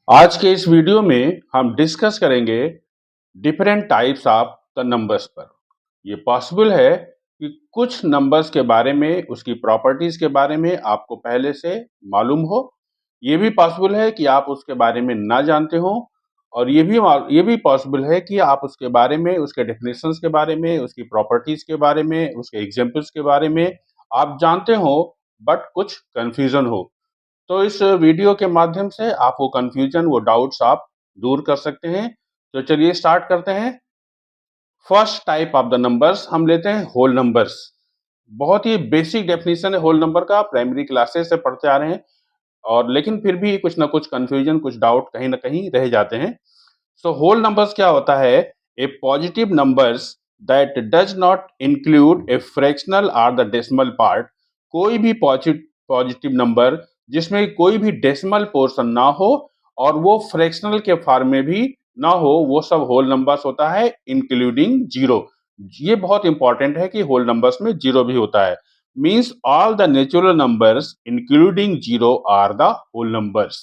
आज के इस वीडियो में हम डिस्कस करेंगे different types of the numbers पर। ये पॉसिबल है कि कुछ नंबर्स के बारे में, उसकी प्रॉपर्टीज के बारे में आपको पहले से मालूम हो। ये भी पॉसिबल है कि आप उसके बारे में ना जानते हो, और ये भी पॉसिबल है कि आप उसके बारे में, उसके डेफिनेशंस के बारे में, उसकी प्रॉपर्टीज के बारे में, उसके एग्जांपल्स के बारे में आप जानते हो, बट कुछ कंफ्यूजन हो। तो इस वीडियो के माध्यम से आप वो कंफ्यूजन, वो डाउट्स आप दूर कर सकते हैं। तो चलिए स्टार्ट करते हैं। First type of the numbers हम लेते हैं होल नंबर्स। बहुत ही बेसिक डेफिनेशन है होल नंबर का, प्राइमरी क्लासेस से पढ़ते आ रहे हैं, और लेकिन फिर भी कुछ ना कुछ कंफ्यूजन, कुछ डाउट कहीं ना कहीं रह जाते हैं। सो होल नंबर्स क्या होता है? A positive numbers that does not include a fractional और द डेसिमल पार्ट। कोई भी पॉजिटिव नंबर जिसमें कोई भी डेसिमल पोर्शन ना हो और वो फ्रैक्शनल के फॉर्म में भी ना हो, वो सब होल नंबर्स होता है, इंक्लूडिंग जीरो। ये बहुत इंपॉर्टेंट है कि होल नंबर्स में जीरो भी होता है। Means all the natural numbers including zero are the whole numbers.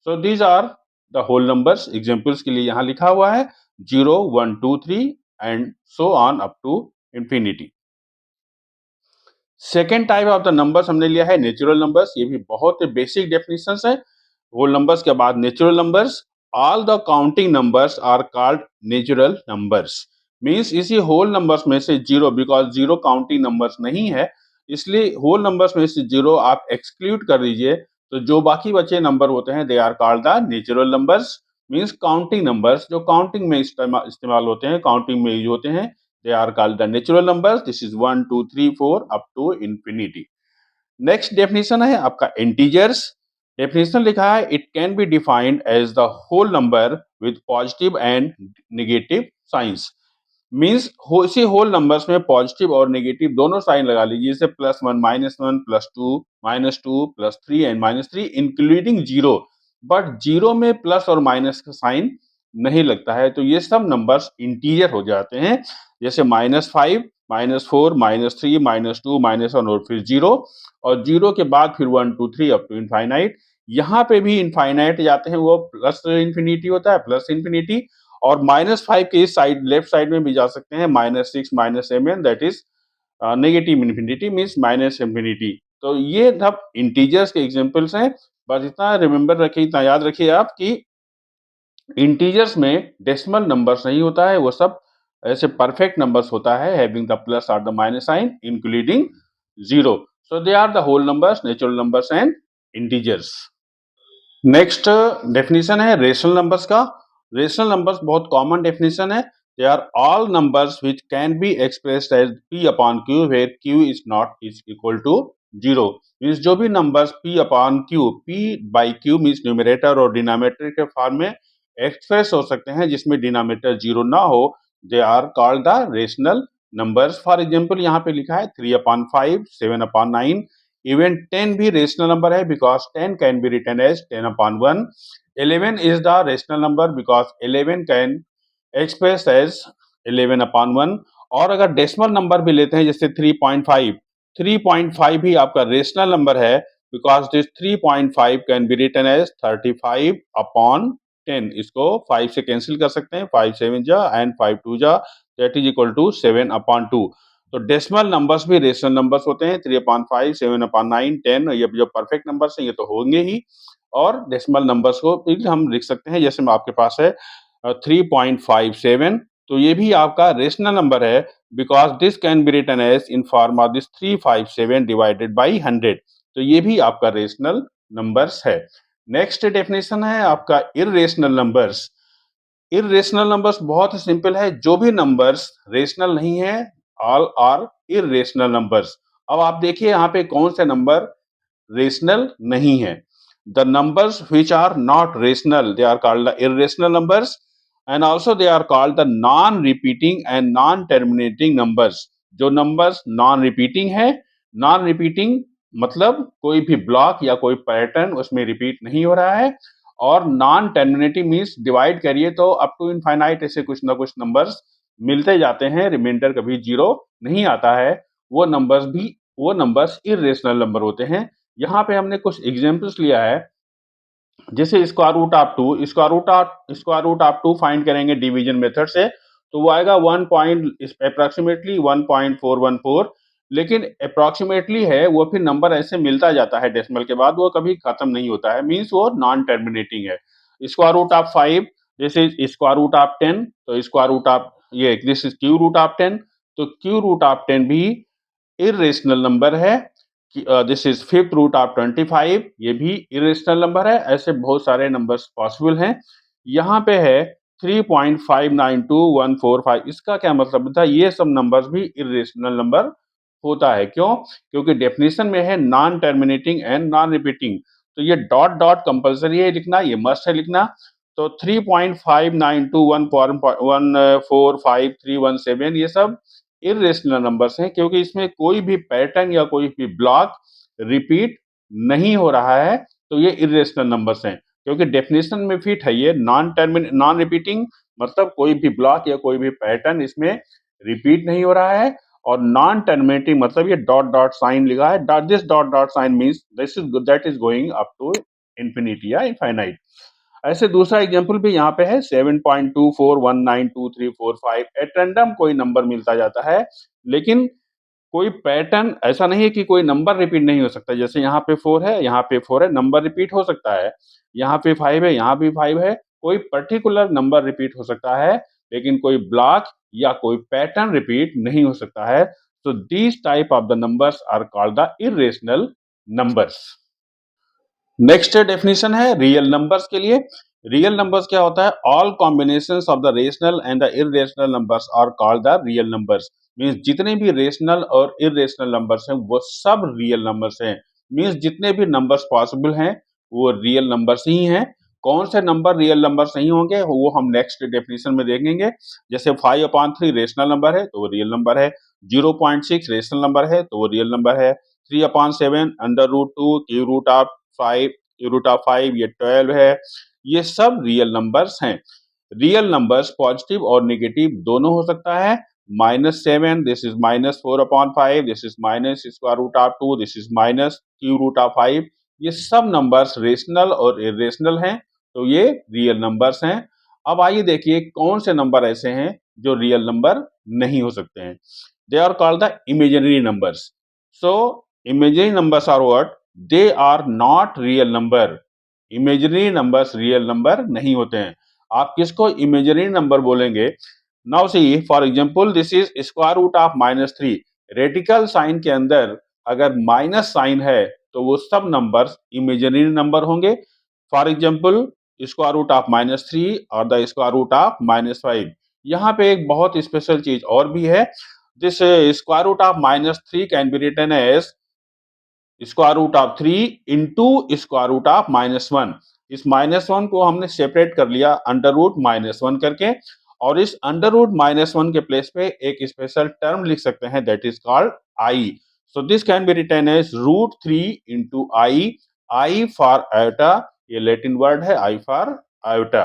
So these are the whole numbers. Examples के लिए यहाँ लिखा हुआ है 0, 1, 2, 3 and so on up to infinity. Second type of the numbers हमने लिया है नेचुरल नंबर्स। ये भी बहुत बेसिक डेफिनेशन है। होल नंबर्स के बाद natural numbers. All the counting numbers are called natural numbers. Means इसी होल नंबर्स में से zero, because zero counting numbers नहीं है, इसलिए होल नंबर्स में से जीरो आप एक्सक्लूड कर दीजिए, तो जो बाकी बचे नंबर होते हैं they are called the natural numbers. Means counting numbers जो काउंटिंग में इस्तेमाल होते हैं, काउंटिंग में यूज होते हैं, they are called the natural numbers. This is 1, 2, 3, 4 up to infinity. Next definition है आपका इंटीजर्स। डेफिनेशन लिखा है it can be defined as the whole number with positive and negative signs. Means इसी whole numbers में positive और negative दोनों sign लगा लीजिए, जैसे +1, -1, +2, -2, +3 and -3 including zero. But zero में प्लस और माइनस का साइन नहीं लगता है, तो ये सब नंबर्स इंटीजर हो जाते हैं। जैसे -5, -4, -3, -2, -1 और फिर जीरो, और जीरो के बाद फिर 1, 2, 3 अप टू इनफाइनाइट। यहाँ पे भी इनफाइनाइट जाते हैं, वो प्लस इन्फिनिटी होता है, प्लस इन्फिनिटी। और -5 के इस साइड, लेफ्ट साइड में भी जा सकते हैं, -6, -7, that is negative infinity, means minus infinity. तो ये सब इंटीजर्स के एग्जांपल्स हैं। बस इतना रिमेंबर रखिए, इतना याद रखिए आप कि इंटीजर्स में डेसिमल नंबर्स नहीं होता है, वो सब ऐसे परफेक्ट नंबर्स होता है, हैविंग द प्लस और the minus sign including zero. So they are the whole numbers, natural numbers and integers. Next definition है रेशनल नंबर्स का। रेशनल नंबर्स बहुत कॉमन डेफिनेशन है। They are all numbers which can be expressed as p upon q where q is not is equal to zero. Means जो भी numbers p upon q, p by q means numerator और denominator के form में express हो सकते हैं, जिसमें denominator zero ना हो, they are called the rational numbers. For example यहाँ पे लिखा है 3/5, 7/9। इवन 10 भी रेशनल नंबर है, because 10 can be written as 10/1। 11 is the rational number because 11 can express as 11/1। और अगर डेसिमल नंबर भी लेते हैं जैसे 3.5, 3.5 भी आपका रेशनल नंबर है, because this 3.5 can be written as 35/10। इसको 5 से कैंसिल कर सकते हैं, 5 7 जा एंड 5 2 जा, दैट इज इक्वल टू 7/2। तो डेसिमल नंबर्स भी रेशनल नंबर्स होते हैं। 3/5, 7/9, 10, ये जो परफेक्ट नंबर्स हैं ये तो होंगे ही। और डेसिमल नंबर्स को भी हम लिख सकते हैं, जैसे आपके पास है 3.57, तो ये भी आपका रेशनल नंबर है, because this can be written as in form of this 357 divided by 100। तो ये भी आपका रेशनल नंबर्स है। नेक्स्ट डेफिनेशन है आपका इररेशनल नंबर्स। इररेशनल नंबर्स बहुत ही सिंपल है, जो भी नंबर्स रेशनल नहीं है, ऑल आर इररेशनल नंबर्स। अब आप देखिए यहाँ पे कौन से नंबर रेशनल नहीं है। The numbers which are not rational, they are called the irrational numbers, and also they are called the non repeating and non terminating numbers. जो नंबर्स नॉन रिपीटिंग है, नॉन रिपीटिंग मतलब कोई भी block या कोई pattern उसमें repeat नहीं हो रहा है, और नॉन टर्मिनेटिंग मीन्स डिवाइड करिए तो अप टू इनफाइनाइट ऐसे कुछ ना कुछ नंबर्स मिलते जाते हैं, रिमाइंडर कभी जीरो नहीं आता है। वो नंबर्स इररेशनल नंबर होते हैं। यहाँ पे हमने कुछ एग्जांपल्स लिया है। जैसे स्क्वायर रूट ऑफ 2 फाइंड करेंगे डिवीजन मेथड से, तो वो आएगा 1 पॉइंट अप्रॉक्सीमेटली 1.414, लेकिन अप्रॉक्सीमेटली है वो, फिर नंबर ऐसे मिलता जाता है डेसिमल के बाद, वो कभी खत्म नहीं होता है, मीन्स वो नॉन टर्मिनेटिंग है। स्क्वायर रूट ऑफ 5, जैसे स्क्वायर रूट ऑफ 10, तो स्क्वायर रूट ऑफ ये this is cube root of 10, तो क्यू रूट ऑफ 10 भी इरेशनल नंबर है। This is fifth root of 25, ये भी इरेशनल नंबर है। ऐसे बहुत सारे नंबर्स पॉसिबल हैं। यहाँ पे है 3.592145, इसका क्या मतलब था, ये सब नंबर्स भी इरेशनल नंबर होता है। क्यों? क्योंकि डेफिनेशन में है non terminating and non repeating, तो ये डॉट डॉट कंपल्सरी है लिखना, ये मस्ट है लिखना। तो 3.5921453117 ये सब इरेशनल नंबर्स हैं, क्योंकि इसमें कोई भी पैटर्न या कोई भी ब्लॉक रिपीट नहीं हो रहा है, तो ये इरेशनल नंबर्स हैं। क्योंकि डेफिनेशन में फिट है ये नॉन रिपीटिंग, मतलब कोई भी ब्लॉक या कोई भी पैटर्न इसमें रिपीट नहीं हो रहा है, और नॉन टर्मिनेटिंग मतलब ये डॉट डॉट साइन लिखा है, this dot dot sign means this is that is going up to infinity या इनफाइनाइट। ऐसे दूसरा एग्जांपल भी यहाँ पे है 7.24192345, एट रैंडम कोई नंबर मिलता जाता है, लेकिन कोई पैटर्न ऐसा नहीं है कि कोई नंबर रिपीट नहीं हो सकता। जैसे यहाँ पे 4 है, यहाँ पे 4 है, नंबर रिपीट हो सकता है। यहाँ पे 5 है, यहाँ भी 5 है, कोई पर्टिकुलर नंबर रिपीट हो सकता है, लेकिन कोई ब्लॉक या कोई पैटर्न रिपीट नहीं हो सकता है। So these type of the numbers are called the irrational numbers. Next definition है रियल नंबर्स के लिए। रियल नंबर्स क्या होता है? All combinations of the rational and the irrational numbers are called the real numbers. Means जितने भी rational और irrational numbers हैं वो सब रियल नंबर्स हैं। मींस जितने भी नंबर्स पॉसिबल हैं वो रियल नंबर्स ही हैं। कौन से नंबर रियल नंबर्स नहीं होंगे वो हम नेक्स्ट डेफिनेशन में देखेंगे। जैसे 5/3 रेशनल नंबर है तो वो रियल नंबर है, 0.6 रेशनल नंबर है तो वो रियल नंबर है, 3/7 under root 2 cube root of 5 ये 12 है, ये सब रियल नंबर्स हैं। रियल नंबर्स पॉजिटिव और नेगेटिव दोनों हो सकता है। -7 this is -4/5, this is minus square root of 2, this is minus cube root of 5, ये सब नंबर्स रेशनल और इरेशनल हैं, तो ये रियल नंबर्स हैं। अब आइए देखिए कौन से नंबर ऐसे हैं जो रियल नंबर नहीं हो सकते हैं। They are called the imaginary numbers. So imaginary numbers are what? They are not real number. Imaginary numbers real number नहीं होते हैं। आप किसको इमेजिनरी नंबर बोलेंगे? Now see for example this is square root of -3। Radical sign के अंदर अगर minus sign है तो वो सब नंबर्स इमेजिनरी नंबर होंगे। For example square root of -3 और द स्क्वायर रूट ऑफ -5। यहाँ पे एक बहुत स्पेशल चीज और भी है। This square root of -3 can be written as square root of 3 into square root of -1। इस -1 को हमने सेपरेट कर लिया अंडर रूट -1 करके, और इस अंडर रूट -1 के प्लेस पे एक स्पेशल टर्म लिख सकते हैं, that is called I. So this can be written as √3 into I for iota, ये लैटिन वर्ड है आई फॉर आयोटा।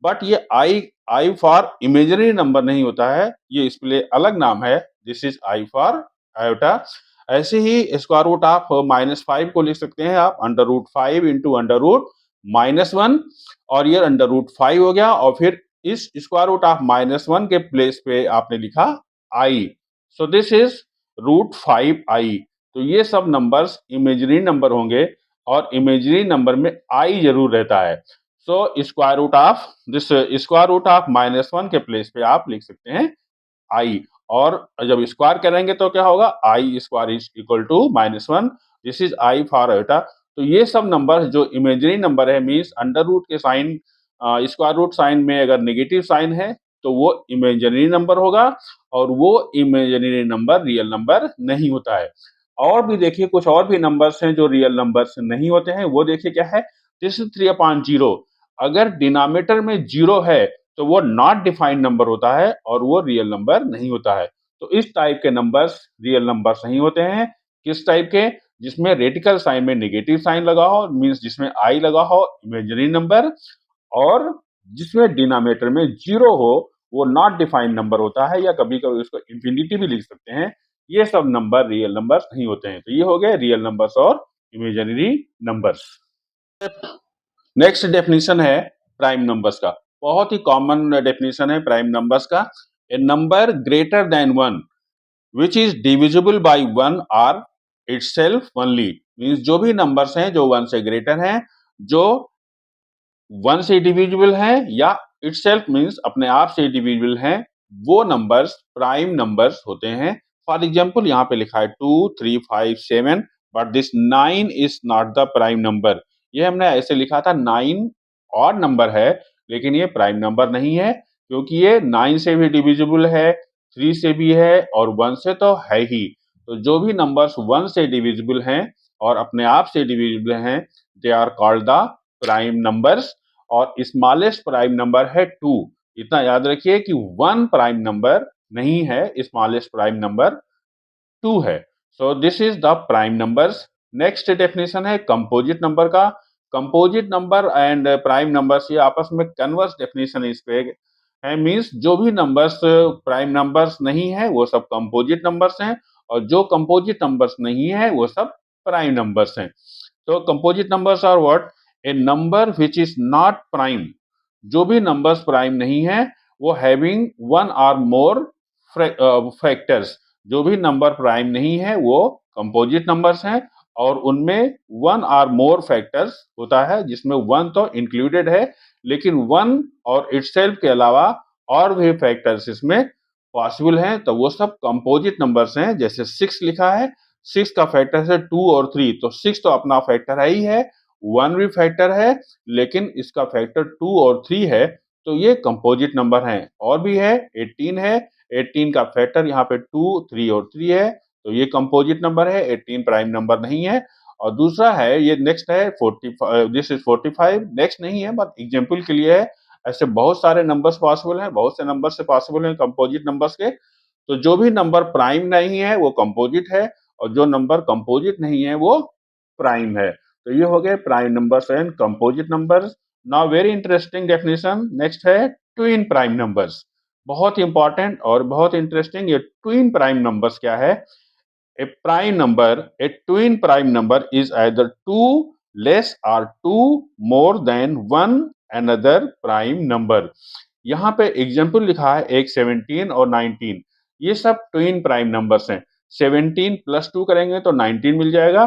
बट ये आई फॉर इमेजिनरी नंबर नहीं होता है, ये इसके लिए अलग नाम है, this is I for iota. ऐसे ही स्क्वायर रूट ऑफ -5 को लिख सकते हैं आप √5 इंटू √-1, और ये √5 हो गया, और फिर इस स्क्वायर रूट ऑफ -1 के प्लेस पे आपने लिखा आई। So this is √5i। तो ये सब नंबर्स इमेजिनरी नंबर होंगे, और इमेजिनरी नंबर में आई जरूर रहता है। So square root of this square root of -1 के प्लेस पे आप लिख सकते हैं आई, और जब स्क्वायर करेंगे तो क्या होगा? I square is equal to -1, this is I for iota. तो ये सब नंबर जो इमेजिनरी नंबर है, मीन्स अंडर रूट के साइन स्क्वायर रूट साइन में अगर नेगेटिव साइन है तो वो इमेजिनरी नंबर होगा, और वो इमेजिनरी नंबर रियल नंबर नहीं होता है। और भी देखिए कुछ और भी नंबर्स हैं जो रियल नंबर्स नहीं होते हैं, वो देखिए क्या है। This is 3/0। अगर डिनोमिनेटर में 0 है तो वो नॉट डिफाइंड नंबर होता है, और वो रियल नंबर नहीं होता है। तो इस टाइप के नंबर्स रियल नंबर्स नहीं होते हैं। किस टाइप के? जिसमें रेडिकल साइन में नेगेटिव साइन लगा हो, मींस जिसमें आई लगा हो, इमेजिनरी नंबर, और जिसमें डिनोमिनेटर में 0 हो वो नॉट डिफाइंड नंबर होता है, या कभी कभी उसको इंफिनिटी भी लिख सकते हैं। ये सब नंबर रियल नंबर्स नहीं होते हैं। तो ये हो गए रियल नंबर्स और इमेजिनरी नंबर्स। नेक्स्ट डेफिनेशन है प्राइम नंबर्स का। बहुत ही कॉमन डेफिनेशन है प्राइम नंबर्स का। A number greater than one which is divisible by one or itself only. Means जो भी नंबर्स हैं जो वन से ग्रेटर हैं, जो वन से डिविजिबल है या इटसेल्फ मीन्स अपने आप से डिविजिबल है, वो नंबर्स प्राइम नंबर्स होते हैं। फॉर एग्जाम्पल यहाँ पे लिखा है 2, 3, 5, 7 but this 9 is not the prime number. ये हमने ऐसे लिखा था 9 और नंबर है लेकिन ये प्राइम नंबर नहीं है क्योंकि ये 9 से भी डिविजिबल है, 3 से भी है और 1 से तो है ही। तो जो भी नंबर्स 1 से डिविजिबल हैं और अपने आप से डिविजिबल हैं, they are called the prime numbers. और स्मॉलेस्ट प्राइम नंबर है 2। इतना याद रखिए कि 1 प्राइम नंबर नहीं है, स्मॉलेस्ट प्राइम नंबर 2 है। So this is the prime numbers. Next definition है कंपोजिट नंबर का। Composite number and prime numbers ये आपस में कन्वर्स डेफिनेशन इस पे है। मींस जो भी नंबर्स प्राइम नंबर्स नहीं है वो सब कंपोजिट नंबर्स हैं और जो कंपोजिट नंबर्स नहीं है वो सब प्राइम नंबर्स हैं। तो composite numbers are what? A number which is not prime. जो भी नंबर्स प्राइम नहीं है वो हैविंग वन और मोर फैक्टर्स। जो भी नंबर प्राइम नहीं है वो कंपोजिट नंबर्स हैं और उनमें वन और मोर फैक्टर्स होता है जिसमें वन तो इंक्लूडेड है लेकिन वन और इटसेल्फ के अलावा और भी फैक्टर्स इसमें पॉसिबल हैं, तो वो सब कंपोजिट नंबर्स हैं। जैसे 6 लिखा है, 6 का फैक्टर है 2 और 3, तो 6 तो अपना फैक्टर है ही है, 1 भी फैक्टर है लेकिन इसका फैक्टर 2 और 3 है, तो ये कंपोजिट नंबर हैं। और भी है 18 है, 18 का फैक्टर यहाँ पे 2, 3 और 3 है, तो ये कंपोजिट नंबर है, 18 प्राइम नंबर नहीं है। और दूसरा है ये नेक्स्ट है 45, दिस इज 45 नेक्स्ट नहीं है बट एग्जाम्पल के लिए है। ऐसे बहुत सारे नंबर्स पॉसिबल हैं, बहुत से नंबर से पॉसिबल हैं कंपोजिट नंबर्स के। तो जो भी नंबर प्राइम नहीं है वो कंपोजिट है और जो नंबर कंपोजिट नहीं है वो प्राइम है। तो ये हो गए prime numbers and composite numbers. Now very interesting definition next है ट्विन प्राइम नंबर्स। बहुत इंपॉर्टेंट और बहुत इंटरेस्टिंग ये ट्विन प्राइम नंबर्स क्या है। A twin prime number is either 2 less or 2 more than one another prime number। यहाँ पे example लिखा है एक 17 और 19, ये सब ट्विन प्राइम नंबर्स हैं। 17 प्लस 2 करेंगे तो 19 मिल जाएगा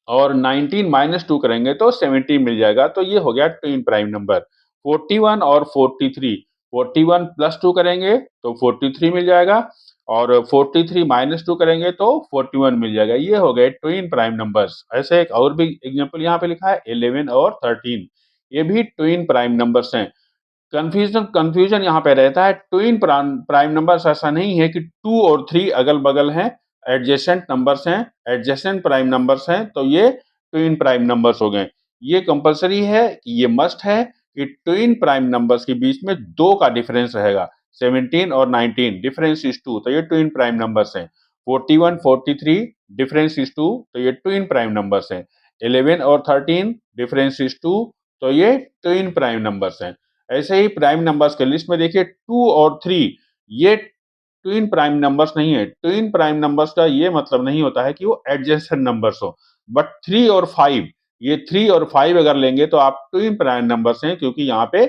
और 19 माइनस 2 करेंगे तो 17 मिल जाएगा, तो ये हो गया ट्विन प्राइम नंबर। 41 और 43, 41 प्लस 2 करेंगे तो 43 मिल जाएगा और 43 माइनस 2 करेंगे तो 41 मिल जाएगा। ये हो गए ट्विन प्राइम नंबर्स। ऐसे एक और भी एग्जांपल यहाँ पे लिखा है 11 और 13, ये भी ट्विन प्राइम नंबर्स हैं। कंफ्यूजन यहाँ पे रहता है, ट्विन प्राइम नंबर्स ऐसा नहीं है कि 2 और 3 अगल-बगल हैं, एडजेसेंट नंबर्स हैं, एडजेसेंट प्राइम नंबर्स हैं, तो ये ट्विन प्राइम नंबर्स हो गए। ये कंपल्सरी है कि ये मस्ट है कि ट्विन प्राइम नंबर्स के बीच में 2 का डिफरेंस रहेगा। 17 और 19 डिफरेंस इज 2, तो ये ट्विन प्राइम नंबर्स हैं। 41, 43 डिफरेंस इज 2, तो ये ट्विन प्राइम नंबर्स हैं। 11 और 13 डिफरेंस इज 2, तो ये ट्विन प्राइम नंबर्स हैं। ऐसे ही प्राइम नंबर्स के लिस्ट में देखिए 2 और 3 ये ट्विन प्राइम नंबर्स नहीं है। ट्विन प्राइम नंबर्स का ये मतलब नहीं होता है कि वो एडजेसेंट नंबर्स हो, बट 3 और 5, ये 3 और 5 अगर लेंगे तो आप ट्विन प्राइम नंबर्स हैं क्योंकि यहाँ पे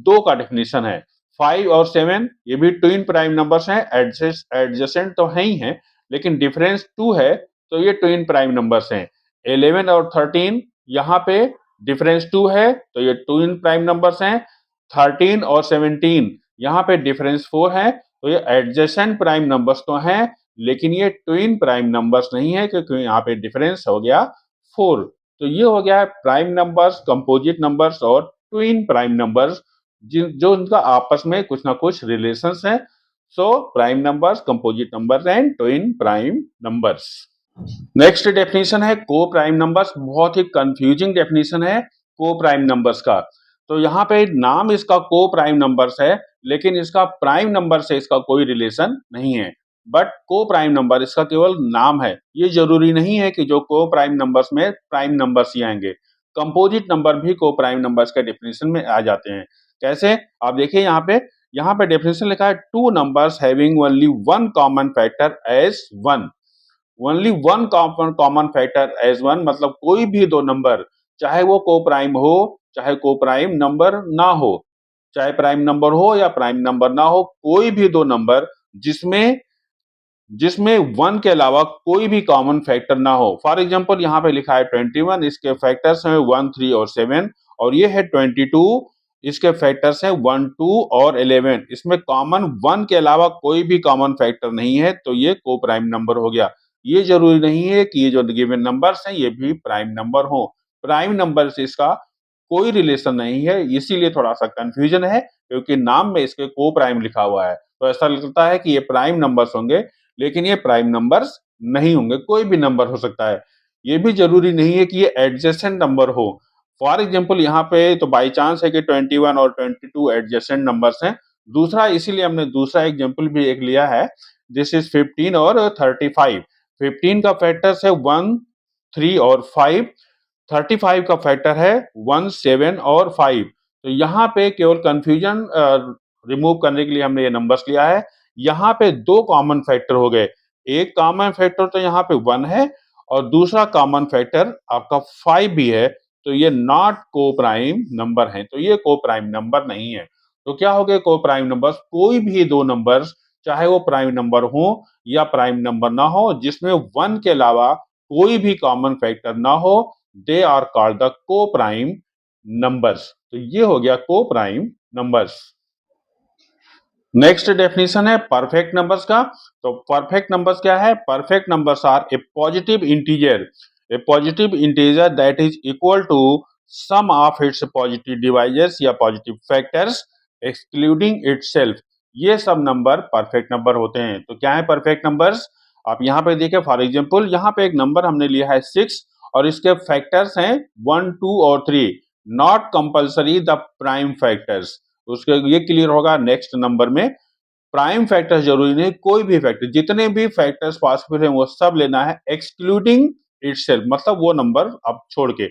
2 का डेफिनेशन है। 5 और 7 ये भी ट्विन प्राइम नंबर्स हैं, एडजेसेंट तो है ही हैं लेकिन डिफरेंस 2 है, तो ये ट्विन प्राइम नंबर्स हैं। 11 और 13 यहाँ पे डिफरेंस 2 है, तो ये ट्विन प्राइम नंबर्स हैं। 13 और 17 यहाँ पे डिफरेंस 4 है, तो ये एडजेसेंट प्राइम नंबर्स तो हैं लेकिन ये ट्विन प्राइम नंबर्स नहीं है क्योंकि यहाँ पे डिफरेंस हो गया 4। तो ये हो गया है प्राइम नंबर्स, कंपोजिट नंबर्स और ट्विन प्राइम नंबर्स जो उनका आपस में कुछ ना कुछ रिलेशंस हैं। So prime numbers, composite numbers and twin prime numbers. Next definition है को प्राइम नंबर्स। बहुत ही कंफ्यूजिंग डेफिनेशन है को प्राइम नंबर्स का। तो यहाँ पे नाम इसका को प्राइम नंबर्स है लेकिन इसका प्राइम नंबर से इसका कोई रिलेशन नहीं है, बट को प्राइम नंबर इसका केवल नाम है। ये जरूरी नहीं है कि जो को प्राइम नंबर्स में प्राइम नंबर्स ही आएंगे, कंपोजिट नंबर भी को प्राइम नंबर्स के डेफिनेशन में आ जाते हैं। कैसे? आप देखिए यहाँ पे डेफिनेशन लिखा है two numbers having only one common factor as one. Only one common factor as one मतलब कोई भी दो नंबर चाहे वो को-प्राइम हो, चाहे को-प्राइम नंबर ना हो, चाहे प्राइम नंबर हो या प्राइम नंबर ना हो, कोई भी 2 नंबर जिसमें जिसमें 1 के अलावा कोई भी कॉमन फैक्टर ना हो। फॉर एग्जांपल यहाँ पे लिखा है 21, इसके फैक्टर्स हैं 1, 3 और 7 और ये है 22, इसके फैक्टर्स हैं 1, 2 और 11। इसमें कॉमन 1 के अलावा कोई भी कॉमन फैक्टर नहीं है, तो ये को-प्राइम नंबर हो गया। ये जरूरी नहीं है कि ये जो गिवन नंबर्स हैं ये भी प्राइम नंबर हो। प्राइम नंबर से इसका कोई रिलेशन नहीं है, इसीलिए थोड़ा-सा कन्फ्यूजन है क्योंकि नाम में इसके को-प्राइम लिखा हुआ है। तो ऐसा लगता है कि ये प्राइम नंबर्स होंगे, लेकिन ये प्राइम नंबर्स नहीं होंगे, कोई भी नंबर हो सकता है। ये भी ज़रूरी नहीं है कि ये एडजेसेंट नंबर हो। फॉर एग्जांपल यहाँ पे तो बाय चांस है कि 21 और 22 एडजेसेंट नंबर्स हैं। दूसरा इसीलिए हमने दूसरा एग्जांपल भी एक लिया है, दिस इज़ 15 और 35। 15 का फैक्टर्स है 1, 3 और 5। 35 का फैक्टर है 1, 7 और 5। तो यहाँ पे केवल कंफ्यूजन रिमूव करने के लिए हमने ये नंबर्स लिया है। यहाँ पे 2 कॉमन फैक्टर हो गए। एक कॉमन फैक्टर तो यहाँ पे 1 है और दूसरा कॉमन फैक्टर आपका 5 भी है, तो ये नॉट को-प्राइम नंबर हैं, तो ये को-प्राइम नंबर नहीं है। तो क्या हो गए को-प्राइम नंबर्स? कोई भी 2 नंबर्स चाहे वो प्राइम नंबर हो या प्राइम नंबर ना हो, जिसमें 1 के अलावा कोई भी कॉमन फैक्टर ना हो, they are called the coprime numbers. तो ये हो गया को-प्राइम नंबर्स। नेक्स्ट डेफिनेशन है परफेक्ट नंबर्स का। तो परफेक्ट नंबर्स क्या है? Perfect numbers are a positive integer, that is equal to sum of its positive divisors या पॉजिटिव फैक्टर्स एक्सक्लूडिंग इटसेल्फ। ये सब नंबर परफेक्ट नंबर होते हैं। तो क्या है परफेक्ट नंबर्स? आप यहाँ पे देखें, फॉर एग्जाम्पल यहाँ पे एक नंबर हमने लिया है 6 और इसके फैक्टर्स हैं 1, 2 और 3। Not compulsory the prime factors. उसके ये क्लियर होगा नेक्स्ट नंबर में। प्राइम फैक्टर्स जरूरी नहीं, कोई भी फैक्टर, जितने भी फैक्टर्स पॉसिबल हैं वो सब लेना है एक्सक्लूडिंग इटसेल्फ, मतलब वो नंबर आप छोड़ के।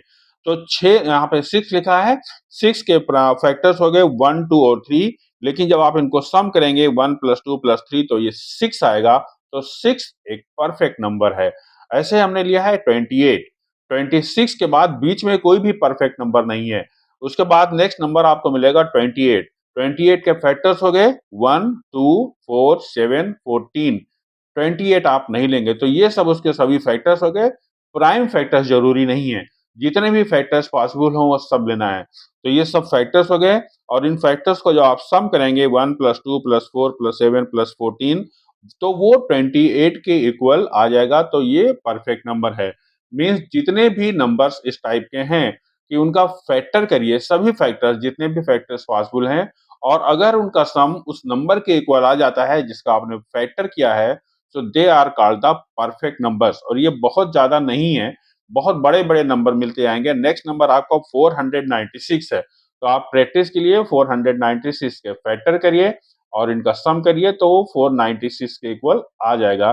तो 6 यहाँ पे 6 लिखा है, 6 के फैक्टर्स हो गए 1, 2 और 3, लेकिन जब आप इनको सम करेंगे 1 + 2 + 3 तो ये 6 आएगा। तो 6 एक परफेक्ट नंबर है। ऐसे हमने लिया है 28। 26 के बाद बीच में कोई भी परफेक्ट नंबर नहीं है। उसके बाद नेक्स्ट नंबर आपको मिलेगा 28। 28 के फैक्टर्स हो गए 1, 2, 4, 7, 14। 28 आप नहीं लेंगे, तो ये सब उसके सभी फैक्टर्स हो गए। प्राइम फैक्टर्स जरूरी नहीं है, जितने भी फैक्टर्स पॉसिबल हो वो सब लेना है। तो ये सब फैक्टर्स हो गए और इन फैक्टर्स को जब आप सम करेंगे 1 + 2 + 4 + 7 + 14 तो वो 28 के इक्वल आ जाएगा। तो ये परफेक्ट नंबर है। मीन्स जितने भी नंबर्स इस टाइप के हैं कि उनका फैक्टर करिए, सभी फैक्टर्स जितने भी फैक्टर्स पॉसिबल हैं और अगर उनका सम उस नंबर के इक्वल आ जाता है जिसका आपने फैक्टर किया है, so they are called the perfect numbers. और ये बहुत ज्यादा नहीं है, बहुत बड़े-बड़े नंबर मिलते आएंगे। नेक्स्ट नंबर आपको 496 है, तो आप प्रैक्टिस के लिए 496 के फैक्टर करिए और इनका सम करिए तो 496 के इक्वल आ जाएगा।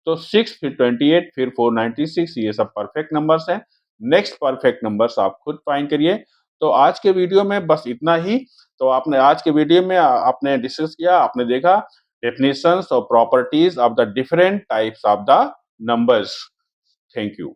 तो 6 फिर 28 फिर 496 ये सब परफेक्ट नंबर्स हैं। नेक्स्ट परफेक्ट नंबर्स आप खुद फाइंड करिए। तो आज के वीडियो में बस इतना ही। तो आपने आज के वीडियो में आपने डिस्कस किया, आपने देखा डेफिनेशंस और properties of the different types of the numbers. Thank you.